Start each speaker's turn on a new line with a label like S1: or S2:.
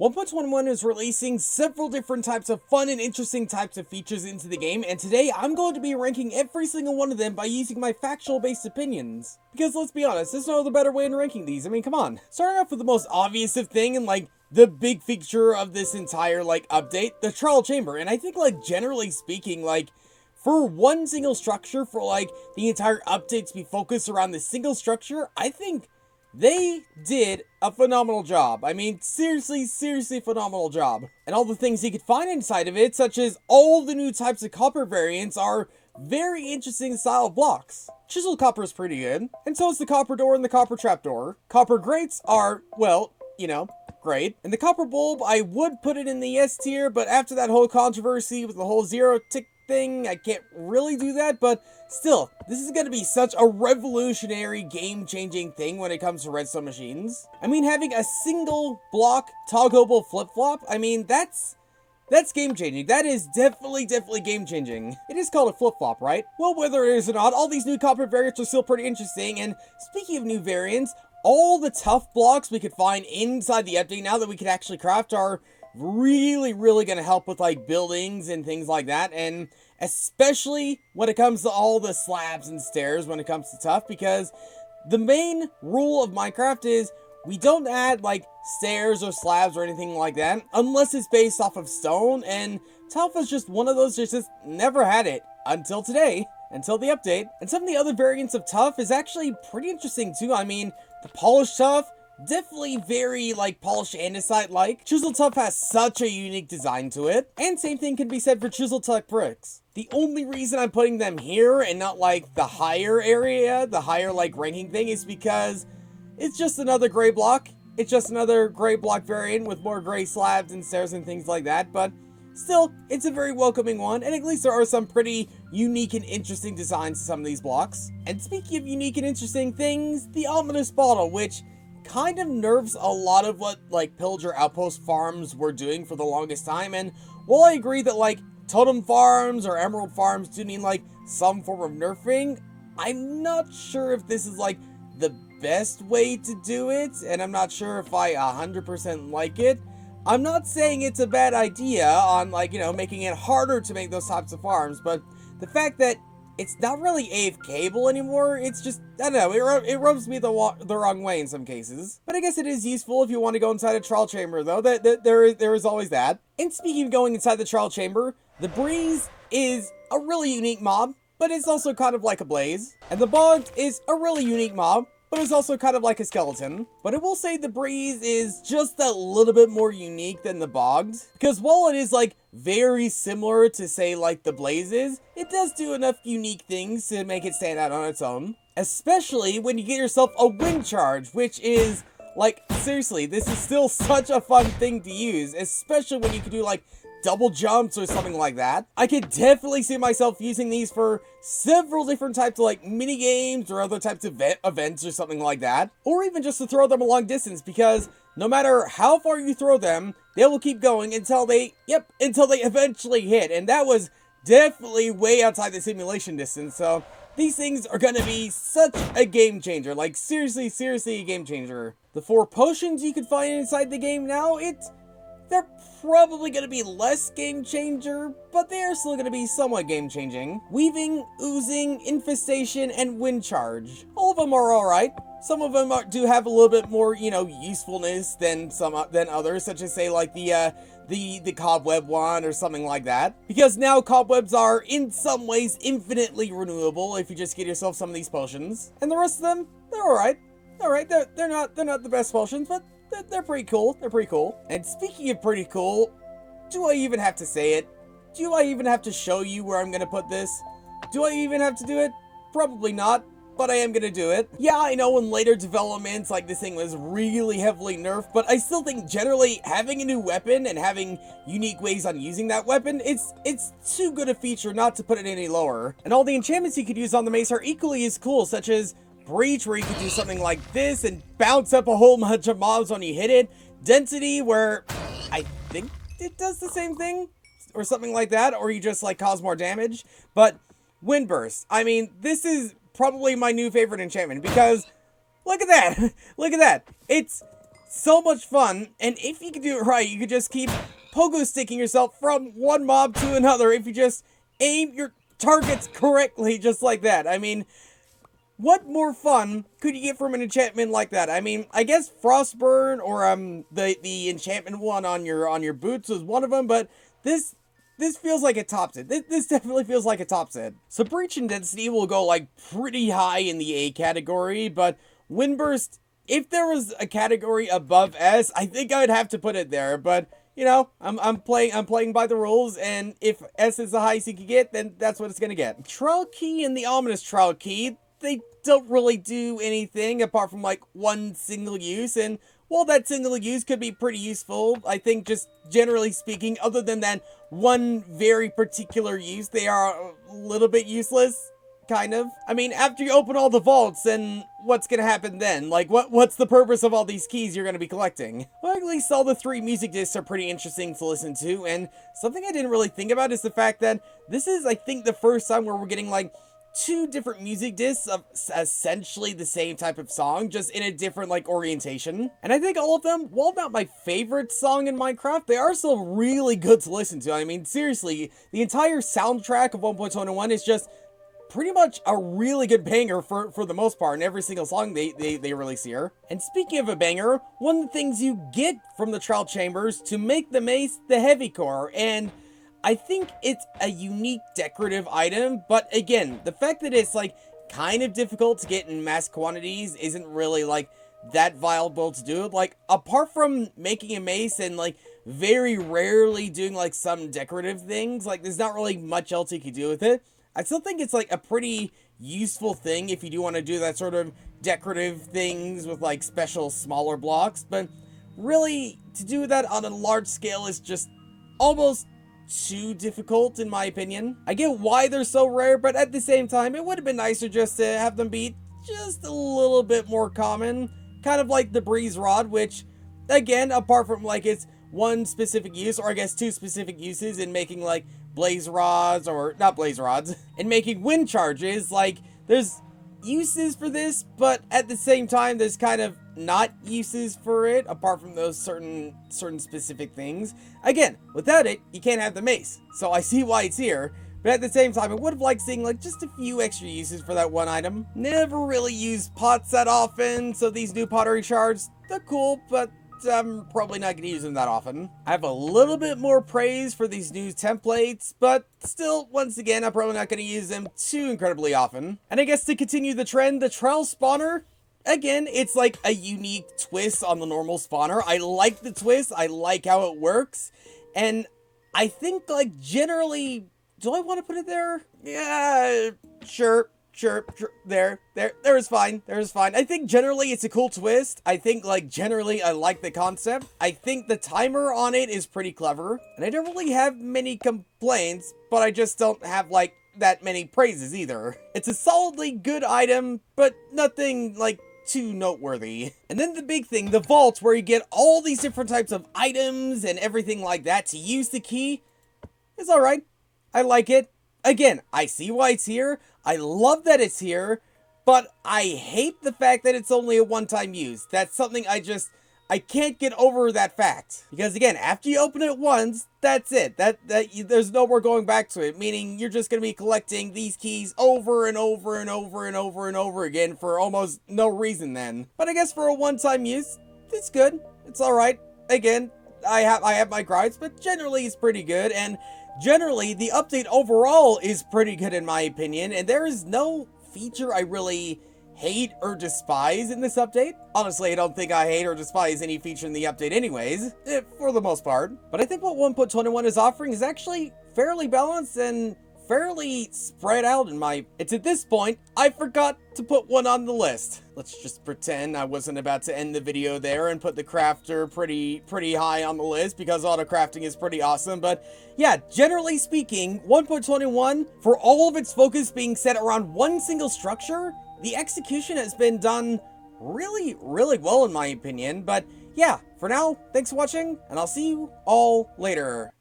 S1: 1.11 is releasing several different types of fun and interesting types of features into the game, and today I'm going to be ranking every single one of them by using my factual-based opinions. Because let's be honest, there's no other better way in ranking these. I mean, come on. Starting off with the most obvious of thing and the big feature of this entire update, the trial chamber. And I think generally speaking, for one single structure, for the entire update to be focused around this single structure, I think they did a phenomenal job. I mean, seriously phenomenal job. And all the things you could find inside of it, such as all the new types of copper variants, are very interesting style blocks. Chiseled copper is pretty good, and so is the copper door and the copper trapdoor. Copper grates are, well, great. And the copper bulb, I would put it in the S tier, but after that whole controversy with the whole zero tick thing, I can't really do that, but still, this is going to be such a revolutionary, game-changing thing when it comes to redstone machines. I mean, having a single block toggleable flip-flop, I mean, that's game-changing. That is definitely game-changing. It is called a flip-flop, right? Well, whether it is or not, all these new copper variants are still pretty interesting, and speaking of new variants, all the tough blocks we could find inside the update now that we can actually craft are really going to help with buildings and things like that, and especially when it comes to all the slabs and stairs when it comes to tough, because the main rule of Minecraft is we don't add stairs or slabs or anything like that unless it's based off of stone, and tough is just one of those that just never had it until today, until the update. And some of the other variants of tough is actually pretty interesting too. I mean, the polished tough, definitely very polished andesite-like. Chisel tough has such a unique design to it, and same thing can be said for chisel tuck bricks. The only reason I'm putting them here and not the higher area, the higher ranking thing, is because it's just another gray block. It's just another gray block variant with more gray slabs and stairs and things like that, but still, it's a very welcoming one, and at least there are some pretty unique and interesting designs to some of these blocks. And speaking of unique and interesting things, the ominous bottle, which kind of nerfs a lot of what pillager outpost farms were doing for the longest time. And while I agree that totem farms or emerald farms do need some form of nerfing, I'm not sure if this is the best way to do it, and I'm not sure if I 100% like it. I'm not saying it's a bad idea on making it harder to make those types of farms, but the fact that it's not really AFK-able anymore, it's just, I don't know, it rubs me the wrong way in some cases. But I guess it is useful if you want to go inside a trial chamber, though. There is always that. And speaking of going inside the trial chamber, the Breeze is a really unique mob, but it's also kind of like a Blaze. And the Bogged is a really unique mob, but it's also kind of like a skeleton. But I will say the Breeze is just a little bit more unique than the Bogged, because while it is very similar to say the Blaze is, it does do enough unique things to make it stand out on its own. Especially when you get yourself a wind charge, which is seriously, this is still such a fun thing to use, especially when you can do double jumps or something like that. I could definitely see myself using these for several different types of mini games or other types of events or something like that, or even just to throw them a long distance, because no matter how far you throw them, they will keep going until they eventually hit, and that was definitely way outside the simulation distance. So these things are gonna be such a game changer, seriously a game changer. The 4 potions you can find inside the game now, they're probably going to be less game changer, but they are still going to be somewhat game changing. Weaving, oozing, infestation, and wind charge. All of them are alright. Some of them do have a little bit more, usefulness than others, such as say the cobweb one or something like that. Because now cobwebs are in some ways infinitely renewable if you just get yourself some of these potions. And the rest of them, they're alright. Alright, they're not the best potions, but they're pretty cool. They're pretty cool. And speaking of pretty cool, do I even have to say it? Do I even have to show you where I'm going to put this? Do I even have to do it? Probably not, but I am going to do it. Yeah, I know in later developments, this thing was really heavily nerfed, but I still think generally having a new weapon and having unique ways on using that weapon, it's too good a feature not to put it any lower. And all the enchantments you could use on the mace are equally as cool, such as Breach, where you could do something like this and bounce up a whole bunch of mobs when you hit it. Density, where I think it does the same thing, or something like that, or you just cause more damage. But Windburst, I mean, this is probably my new favorite enchantment, because look at that. Look at that. It's so much fun, and if you can do it right, you could just keep pogo sticking yourself from one mob to another if you just aim your targets correctly, just like that. I mean, what more fun could you get from an enchantment like that? I mean, I guess Frostburn or the enchantment one on your boots was one of them, but this feels like it tops it. This definitely feels like it tops it. So Breach and Density will go like pretty high in the A category, but Windburst, if there was a category above S, I think I'd have to put it there, but you know, I'm playing by the rules, and if S is the highest you can get, then that's what it's gonna get. Trial Key and the Ominous Trial Key, they don't really do anything apart from like one single use, and while that single use could be pretty useful, I think just generally speaking, other than that one very particular use, they are a little bit useless. Kind of. I mean, after you open all the vaults, then what's gonna happen then? Like, what's the purpose of all these keys you're gonna be collecting? Well, at least all the 3 music discs are pretty interesting to listen to, and something I didn't really think about is the fact that this is, I think, the first time where we're getting, like, 2 different music discs of essentially the same type of song, just in a different, like, orientation. And I think all of them, while not my favorite song in Minecraft, they are still really good to listen to. I mean, seriously, the entire soundtrack of 1.21 is just pretty much a really good banger for the most part in every single song they release here. And speaking of a banger, one of the things you get from the Trial Chambers to make the mace the heavy core, and I think it's a unique decorative item, but again, the fact that it's like kind of difficult to get in mass quantities isn't really like that viable to do. Like, apart from making a mace and like very rarely doing like some decorative things, like there's not really much else you can do with it. I still think it's like a pretty useful thing if you do want to do that sort of decorative things with like special smaller blocks, but really to do that on a large scale is just almost too difficult in my opinion. I get why they're so rare, but at the same time it would have been nicer just to have them be just a little bit more common, kind of like the Breeze Rod, which again, apart from like its one specific use, or I guess 2 specific uses in making like blaze rods, or not blaze rods, and making wind charges, like there's uses for this, but at the same time there's kind of not uses for it apart from those certain specific things. Again, without it you can't have the mace, so I see why it's here, but at the same time I would have liked seeing like just a few extra uses for that one item. Never really used pots that often, so these new pottery shards, they're cool, but I'm probably not going to use them that often. I have a little bit more praise for these new templates, but still, once again, I'm probably not going to use them too incredibly often. And I guess to continue the trend, the Trial Spawner, again, it's like a unique twist on the normal spawner. I like the twist, I like how it works, and I think, like, generally, do I want to put it there? Yeah, sure. There is fine. I think generally it's a cool twist. I think, like, generally I like the concept. I think the timer on it is pretty clever. And I don't really have many complaints, but I just don't have, like, that many praises either. It's a solidly good item, but nothing, like, too noteworthy. And then the big thing, the vaults, where you get all these different types of items and everything like that to use the key, is alright. I like it. Again, I see why it's here. I love that it's here, but I hate the fact that it's only a one-time use. That's something I can't get over that fact. Because again, after you open it once, that's it. There's no more going back to it, meaning you're just going to be collecting these keys over and over and over and over and over again for almost no reason then. But I guess for a one-time use, it's good. It's alright. Again, I have my gripes, but generally it's pretty good, and generally, the update overall is pretty good in my opinion, and there is no feature I really hate or despise in this update. Honestly, I don't think I hate or despise any feature in the update anyways, for the most part. But I think what 1.21 is offering is actually fairly balanced and fairly spread out in my... It's at this point, I forgot to put one on the list. Let's just pretend I wasn't about to end the video there and put the crafter pretty high on the list, because auto crafting is pretty awesome. But yeah, generally speaking, 1.21, for all of its focus being set around one single structure, the execution has been done really well in my opinion. But yeah, for now, thanks for watching, and I'll see you all later.